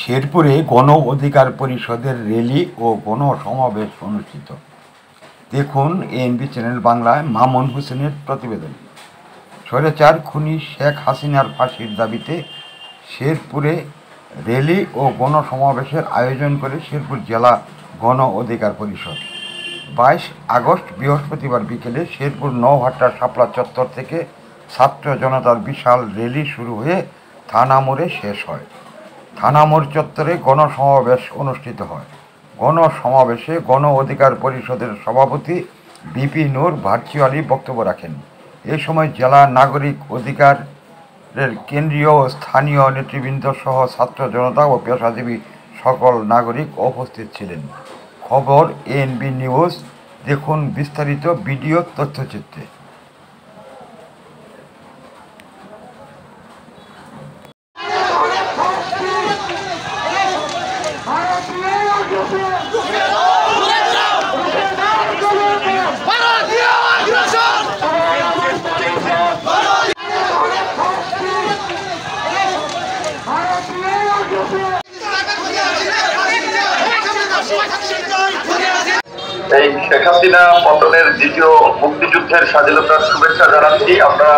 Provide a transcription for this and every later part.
শেরপুরে গণ অধিকার পরিষদের র্যালি ও গণসমাবেশ অনুষ্ঠিত। দেখুন এএনবি চ্যানেল বাংলায় মামুন হোসেনের প্রতিবেদন। স্বৈরাচার খুনি শেখ হাসিনার ফাঁসির দাবিতে শেরপুরে র্যালি ও গণসমাবেশের আয়োজন করে শেরপুর জেলা গণ অধিকার পরিষদ। 22 আগস্ট বৃহস্পতিবার বিকেলে শেরপুর নৌহাটা শাপলা চত্বর থেকে ছাত্র জনতার বিশাল র্যালি শুরু হয়ে থানা মোড়ে শেষ হয়। থানা মোড় চত্বরে গণসমাবেশ অনুষ্ঠিত হয়। গণসমাবেশে গণ অধিকার পরিষদের সভাপতি বিপি নূর ভার্চুয়ালি বক্তব্য রাখেন। এ সময় জেলা নাগরিক অধিকারের কেন্দ্রীয় ও স্থানীয় নেতৃবৃন্দ সহ ছাত্র জনতা ও পেশাজীবী সকল নাগরিক উপস্থিত ছিলেন। খবর এএনবি নিউজ। দেখুন বিস্তারিত ভিডিও তথ্যচিত্রে। এই শেখ হাসিনা পতনের দ্বিতীয় মুক্তিযুদ্ধের স্বাধীনতার শুভেচ্ছা জানাচ্ছি। আমরা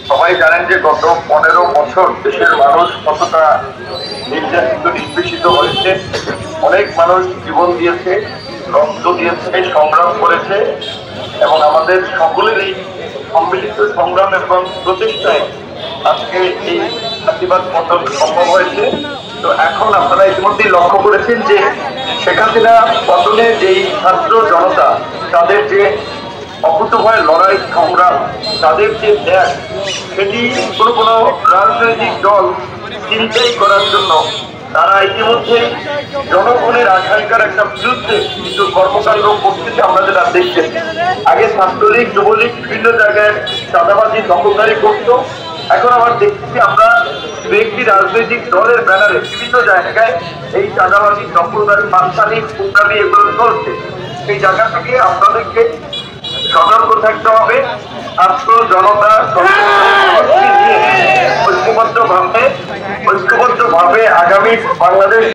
সবাই জানেন যে গত 15 বছর দেশের মানুষ কতটা নির্যাতিত নিষ্পেষিত হয়েছে। অনেক মানুষ জীবন দিয়েছে, রক্ত দিয়েছে, সংগ্রাম করেছে এবং আমাদের সকলেরই সম্মিলিত সংগ্রাম এবং প্রচেষ্টায় আজকে এই ফাঁসিবাদ পতন সম্ভব হয়েছে। তো এখন আপনারা ইতিমধ্যেই লক্ষ্য করেছেন যে শেখ হাসিনা পতনে যেই ছাত্র জনতা তাদের যে অকুতোভয় লড়াই সংগ্রাম, তাদের যে ত্যাগ, সেটি কোনো রাজনৈতিক দল চিন্তাই করার জন্য তারা ইতিমধ্যেই জনগণের আকাঙ্ক্ষার একটা বিরুদ্ধে কিছু কর্মকাণ্ড করতেছে। আমরা যেটা দেখছেন, আগে ছাত্রলীগ যুবলীগ বিভিন্ন জায়গায় চাঁদাবাজি দখলদারি করতো, এখন আবার দেখতেছি আমরা একটি রাজনৈতিক দলের ব্যানারে বিভিন্ন জায়গায় এই চাঁদাবাজি দখলদারি মাস্তানি কুমড়ামি এগুলো চলছে। সেই জায়গা থেকে আপনাদেরকে সতর্ক থাকতে হবে। ছাত্র জনতা ঐক্যবদ্ধ ভাবে আগামী বাংলাদেশ